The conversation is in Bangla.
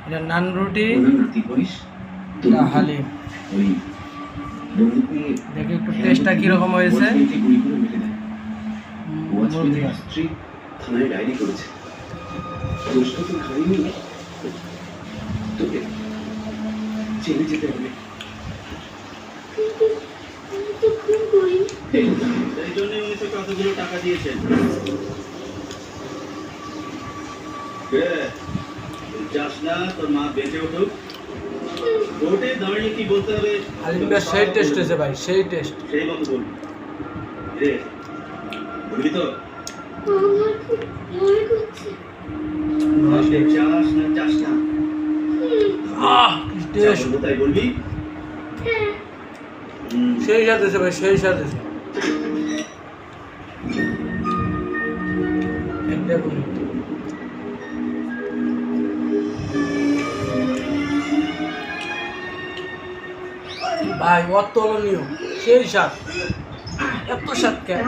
এটা নান রুটি, এটা হালিম। দেখি একটু টেস্টটা কিরকম হয়েছে। থানায় ডায়েরি করেছে, দোষটা তো খাইনি, তোকে জেলে যেতে হবে। এই জন্য উনি তো কতগুলো টাকা দিয়েছেন। যাস না, তোর মা বেঁচে উঠুক। কোর্টে দাঁড়িয়ে কি বলতে হবে? হালিমটা সেই টেস্ট হয়েছে ভাই, সেই টেস্ট। সেই মতো বলবি রে, বলবি তো? চাস না চাস না, তাই বলবি। সেই স্বাদ হয়েছে ভাই, সেই স্বাদ হয়েছে। দেখুন ভাই, অতুলনীয়, সেই স্বাদ। এত স্বাদ কেন?